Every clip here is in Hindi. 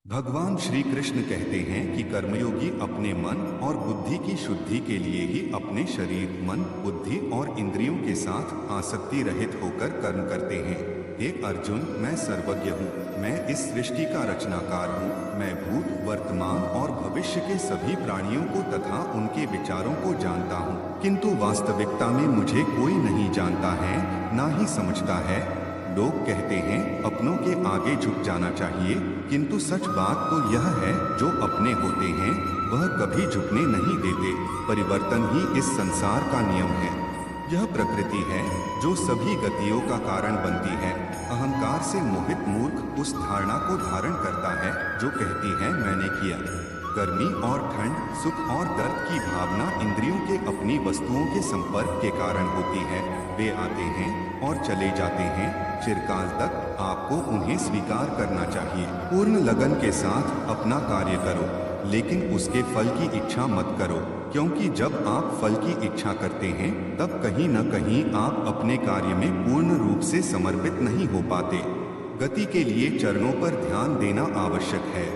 भगवान श्री कृष्ण कहते हैं कि कर्मयोगी अपने मन और बुद्धि की शुद्धि के लिए ही अपने शरीर, मन, बुद्धि और इंद्रियों के साथ आसक्ति रहित होकर कर्म करते हैं। हे अर्जुन, मैं सर्वज्ञ हूँ, मैं इस सृष्टि का रचनाकार हूँ। मैं भूत, वर्तमान और भविष्य के सभी प्राणियों को तथा उनके विचारों को जानता हूँ, किंतु वास्तविकता में मुझे कोई नहीं जानता है, ना ही समझता है। लोग कहते हैं अपनों के आगे झुक जाना चाहिए, किंतु सच बात तो यह है, जो अपने होते हैं वह कभी झुकने नहीं देते। परिवर्तन ही इस संसार का नियम है। यह प्रकृति है जो सभी गतियों का कारण बनती है। अहंकार से मोहित मूर्ख उस धारणा को धारण करता है जो कहती है मैंने किया। गर्मी और ठंड, सुख और दर्द की भावना इंद्रियों के अपनी वस्तुओं के संपर्क के कारण होती है। वे आते हैं और चले जाते हैं, चिरकाल तक आपको उन्हें स्वीकार करना चाहिए। पूर्ण लगन के साथ अपना कार्य करो, लेकिन उसके फल की इच्छा मत करो, क्योंकि जब आप फल की इच्छा करते हैं तब कहीं न कहीं आप अपने कार्य में पूर्ण रूप से समर्पित नहीं हो पाते। गति के लिए चरणों पर ध्यान देना आवश्यक है,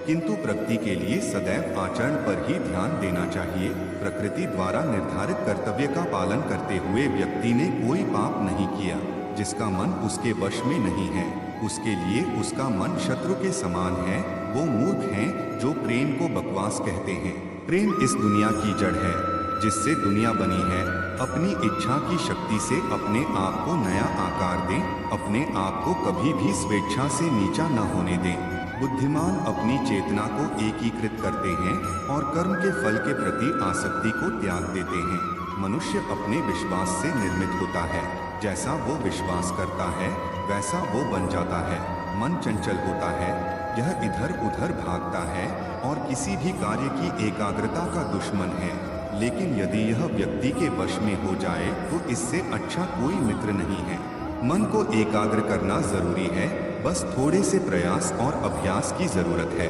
किंतु प्रगति के लिए सदैव आचरण पर ही ध्यान देना चाहिए। प्रकृति द्वारा निर्धारित कर्तव्य का पालन करते हुए व्यक्ति ने कोई पाप नहीं किया। जिसका मन उसके वश में नहीं है, उसके लिए उसका मन शत्रु के समान है। वो मूर्ख हैं जो प्रेम को बकवास कहते हैं। प्रेम इस दुनिया की जड़ है जिससे दुनिया बनी है। अपनी इच्छा की शक्ति से अपने आप को नया आकार दें, अपने आप को कभी भी स्वेच्छा से नीचा न होने दें। बुद्धिमान अपनी चेतना को एकीकृत करते हैं और कर्म के फल के प्रति आसक्ति को त्याग देते हैं। मनुष्य अपने विश्वास से निर्मित होता है। जैसा वो विश्वास करता है वैसा वो बन जाता है। मन चंचल होता है, यह इधर उधर भागता है और किसी भी कार्य की एकाग्रता का दुश्मन है। लेकिन यदि यह व्यक्ति के वश में हो जाए तो इससे अच्छा कोई मित्र नहीं है। मन को एकाग्र करना जरूरी है, बस थोड़े से प्रयास और अभ्यास की जरूरत है।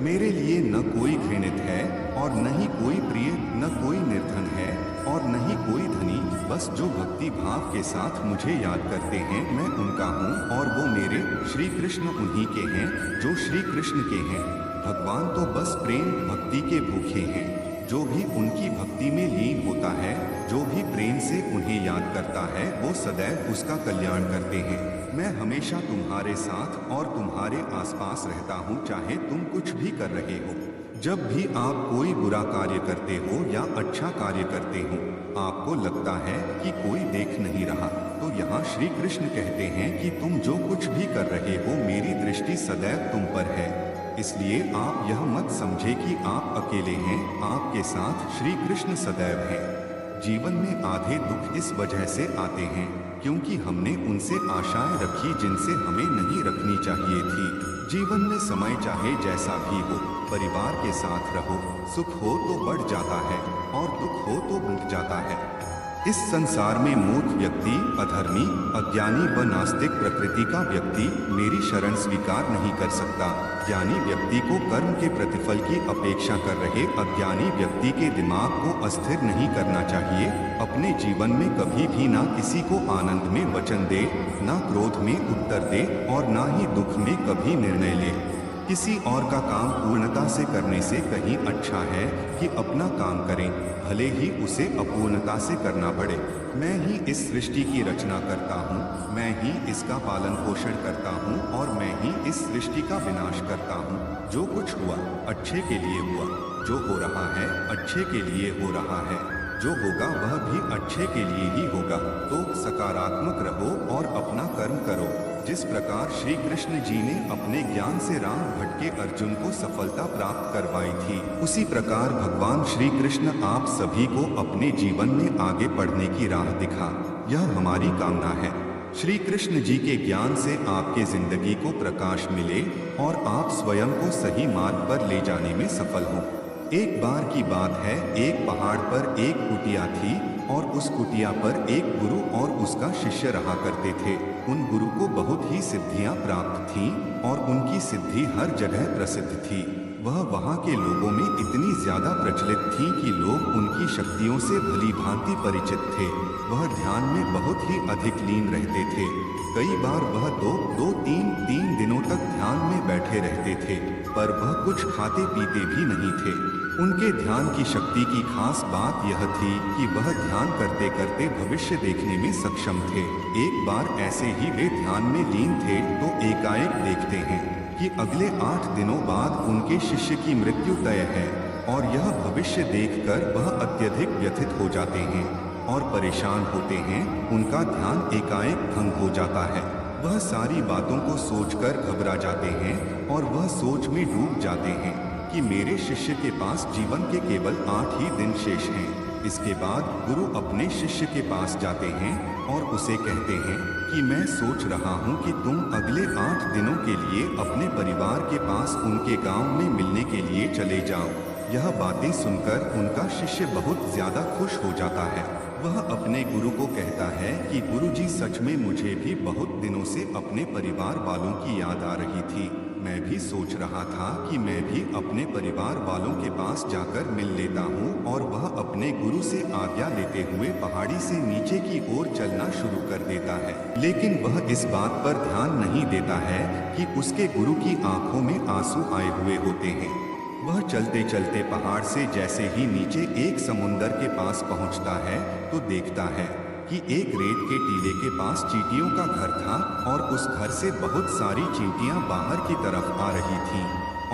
मेरे लिए न कोई घृणित है और न ही कोई प्रिय, न कोई निर्धन है और न ही कोई धनी। बस जो भक्ति भाव के साथ मुझे याद करते हैं मैं उनका हूँ और वो मेरे। श्री कृष्ण उन्हीं के हैं जो श्री कृष्ण के हैं। भगवान तो बस प्रेम भक्ति के भूखे हैं। जो भी उनकी भक्ति में लीन होता है, जो भी प्रेम से उन्हें याद करता है, वो सदैव उसका कल्याण करते हैं। मैं हमेशा तुम्हारे साथ और तुम्हारे आसपास रहता हूँ, चाहे तुम कुछ भी कर रहे हो। जब भी आप कोई बुरा कार्य करते हो या अच्छा कार्य करते हो, आपको लगता है कि कोई देख नहीं रहा, तो यहाँ श्री कृष्ण कहते हैं कि तुम जो कुछ भी कर रहे हो मेरी दृष्टि सदैव तुम पर है। इसलिए आप यह मत समझे कि आप अकेले हैं, आपके साथ श्री कृष्ण सदैव हैं। जीवन में आधे दुख इस वजह से आते हैं क्योंकि हमने उनसे आशाएं रखी जिनसे हमें नहीं रखनी चाहिए थी। जीवन में समय चाहे जैसा भी हो, परिवार के साथ रहो। सुख हो तो बढ़ जाता है और दुख हो तो मिट जाता है। इस संसार में मूर्ख व्यक्ति, अधर्मी, अज्ञानी व नास्तिक प्रकृति का व्यक्ति मेरी शरण स्वीकार नहीं कर सकता। ज्ञानी व्यक्ति को कर्म के प्रतिफल की अपेक्षा कर रहे अज्ञानी व्यक्ति के दिमाग को अस्थिर नहीं करना चाहिए। अपने जीवन में कभी भी ना किसी को आनंद में वचन दे, ना क्रोध में उत्तर दे और ना ही दुख में कभी निर्णय ले। किसी और का काम पूर्णता से करने से कहीं अच्छा है कि अपना काम करें, भले ही उसे अपूर्णता से करना पड़े। मैं ही इस सृष्टि की रचना करता हूँ, मैं ही इसका पालन पोषण करता हूँ और मैं ही इस सृष्टि का विनाश करता हूँ। जो कुछ हुआ अच्छे के लिए हुआ, जो हो रहा है अच्छे के लिए हो रहा है, जो होगा वह भी अच्छे के लिए ही होगा। तो सकारात्मक रहो और अपना कर्म करो। जिस प्रकार श्री कृष्ण जी ने अपने ज्ञान से राम भटके अर्जुन को सफलता प्राप्त करवाई थी, उसी प्रकार भगवान श्री कृष्ण आप सभी को अपने जीवन में आगे बढ़ने की राह दिखा। यह हमारी कामना है। श्री कृष्ण जी के ज्ञान से आपके जिंदगी को प्रकाश मिले और आप स्वयं को सही मार्ग पर ले जाने में सफल हों। एक बार की बात है, एक पहाड़ पर एक कुटिया थी और उस कुटिया पर एक गुरु और उसका शिष्य रहा करते थे। उन गुरु को बहुत ही सिद्धियां प्राप्त थीं और उनकी सिद्धि हर जगह प्रसिद्ध थी। वह वहाँ के लोगों में इतनी ज्यादा प्रचलित थी कि लोग उनकी शक्तियों से भली भांति परिचित थे। वह ध्यान में बहुत ही अधिक लीन रहते थे। कई बार वह दो तीन दिनों तक ध्यान में बैठे रहते थे, पर वह कुछ खाते पीते भी नहीं थे। उनके ध्यान की शक्ति की खास बात यह थी कि वह ध्यान करते करते भविष्य देखने में सक्षम थे। एक बार ऐसे ही वे ध्यान में लीन थे तो एकाएक देखते हैं कि अगले 8 दिनों बाद उनके शिष्य की मृत्यु तय है, और यह भविष्य देखकर वह अत्यधिक व्यथित हो जाते हैं और परेशान होते हैं। उनका ध्यान एकाएक भंग हो जाता है। वह सारी बातों को सोचकर घबरा जाते हैं और वह सोच में डूब जाते हैं कि मेरे शिष्य के पास जीवन के केवल 8 ही दिन शेष हैं। इसके बाद गुरु अपने शिष्य के पास जाते हैं और उसे कहते हैं कि मैं सोच रहा हूँ कि तुम अगले 8 दिनों के लिए अपने परिवार के पास उनके गांव में मिलने के लिए चले जाओ। यह बातें सुनकर उनका शिष्य बहुत ज्यादा खुश हो जाता है। वह अपने गुरु को कहता है कि गुरुजी, सच में मुझे भी बहुत दिनों से अपने परिवार वालों की याद आ रही थी। मैं भी सोच रहा था कि मैं भी अपने परिवार वालों के पास जाकर मिल लेता हूँ। और वह अपने गुरु से आज्ञा लेते हुए पहाड़ी से नीचे की ओर चलना शुरू कर देता है। लेकिन वह इस बात पर ध्यान नहीं देता है कि उसके गुरु की आंखों में आंसू आए हुए होते हैं। वह चलते चलते पहाड़ से जैसे ही नीचे एक समुंदर के पास पहुंचता है तो देखता है कि एक रेत के टीले के पास चींटियों का घर था, और उस घर से बहुत सारी चींटियां बाहर की तरफ आ रही थीं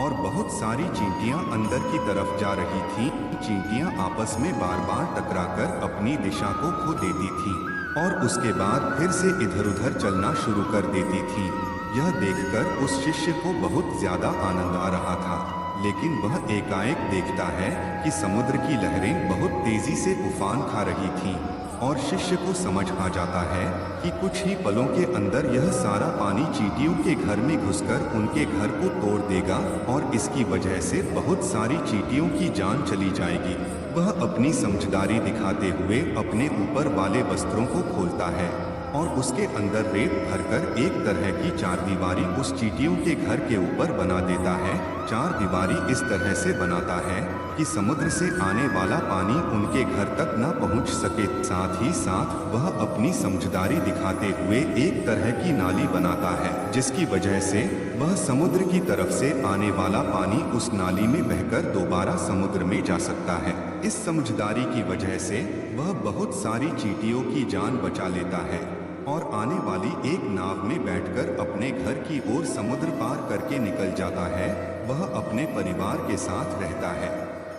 और बहुत सारी चींटियां अंदर की तरफ जा रही थीं। चींटियां आपस में बार बार टकराकर अपनी दिशा को खो देती थीं और उसके बाद फिर से इधर उधर चलना शुरू कर देती थीं। यह देखकर उस शिष्य को बहुत ज्यादा आनंद आ रहा था, लेकिन वह एकाएक देखता है कि समुद्र की लहरें बहुत तेजी से उफान खा रही थीं, और शिष्य को समझ आ जाता है कि कुछ ही पलों के अंदर यह सारा पानी चींटियों के घर में घुसकर उनके घर को तोड़ देगा और इसकी वजह से बहुत सारी चींटियों की जान चली जाएगी। वह अपनी समझदारी दिखाते हुए अपने ऊपर वाले वस्त्रों को खोलता है और उसके अंदर रेत भरकर एक तरह की चारदीवारी उस चींटियों के घर के ऊपर बना देता है। चारदीवारी इस तरह से बनाता है कि समुद्र से आने वाला पानी उनके घर तक न पहुंच सके। साथ ही साथ वह अपनी समझदारी दिखाते हुए एक तरह की नाली बनाता है, जिसकी वजह से वह समुद्र की तरफ से आने वाला पानी उस नाली में बहकर दोबारा समुद्र में जा सकता है। इस समझदारी की वजह से वह बहुत सारी चींटियों की जान बचा लेता है और आने वाली एक नाव में बैठकर अपने घर की ओर समुद्र पार करके निकल जाता है। वह अपने परिवार के साथ रहता है।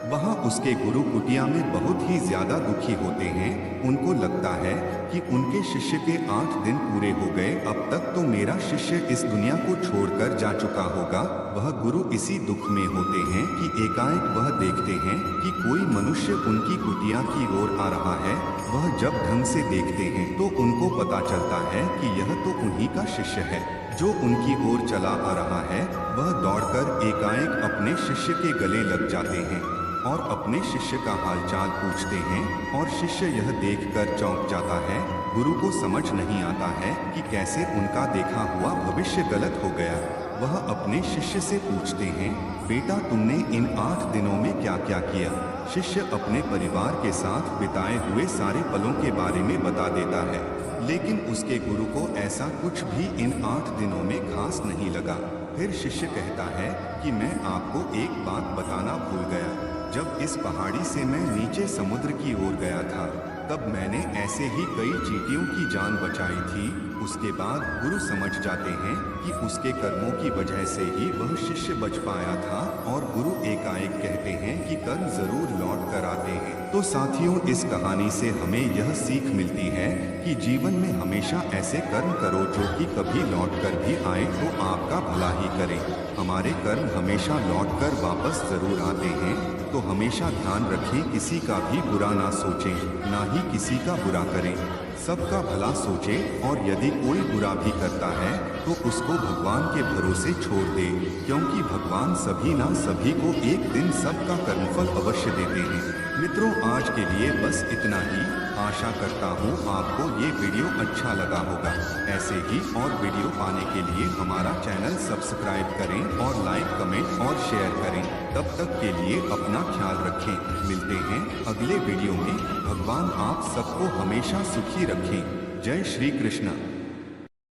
वहाँ उसके गुरु कुटिया में बहुत ही ज्यादा दुखी होते हैं। उनको लगता है कि उनके शिष्य के 8 दिन पूरे हो गए, अब तक तो मेरा शिष्य इस दुनिया को छोड़कर जा चुका होगा। वह गुरु इसी दुख में होते हैं कि एकाएक वह देखते हैं कि कोई मनुष्य उनकी कुटिया की ओर आ रहा है। वह जब ढंग से देखते हैं तो उनको पता चलता है कि यह तो उन्हीं का शिष्य है जो उनकी ओर चला आ रहा है। वह दौड़कर एकाएक अपने शिष्य के गले लग जाते हैं और अपने शिष्य का हालचाल पूछते हैं, और शिष्य यह देखकर चौंक जाता है। गुरु को समझ नहीं आता है कि कैसे उनका देखा हुआ भविष्य गलत हो गया। वह अपने शिष्य से पूछते हैं, बेटा तुमने इन 8 दिनों में क्या क्या किया? शिष्य अपने परिवार के साथ बिताए हुए सारे पलों के बारे में बता देता है, लेकिन उसके गुरु को ऐसा कुछ भी इन 8 दिनों में खास नहीं लगा। फिर शिष्य कहता है कि मैं आपको एक बात बताना भूल गया। जब इस पहाड़ी से मैं नीचे समुद्र की ओर गया था, तब मैंने ऐसे ही कई चींटियों की जान बचाई थी। उसके बाद गुरु समझ जाते हैं कि उसके कर्मों की वजह से ही वह शिष्य बच पाया था, और गुरु एकाएक कहते हैं कि कर्म जरूर लौट कर आते हैं। तो साथियों, इस कहानी से हमें यह सीख मिलती है कि जीवन में हमेशा ऐसे कर्म करो जो कि कभी लौट कर भी आए तो आपका भला ही करें। हमारे कर्म हमेशा लौट कर वापस जरूर आते हैं, तो हमेशा ध्यान रखें, किसी का भी बुरा ना सोचें, ना ही किसी का बुरा करें, सबका भला सोचें। और यदि कोई बुरा भी करता है तो उसको भगवान के भरोसे छोड़ दे, क्योंकि भगवान सभी ना सभी को एक दिन सबका कर्मफल अवश्य देते हैं। मित्रों, आज के लिए बस इतना ही। आशा करता हूँ आपको ये वीडियो अच्छा लगा होगा। ऐसे ही और वीडियो पाने के लिए हमारा चैनल सब्सक्राइब करें और लाइक, कमेंट और शेयर करें। तब तक के लिए अपना ख्याल रखें। मिलते हैं अगले वीडियो में। भगवान आप सबको हमेशा सुखी रखें। जय श्री कृष्ण।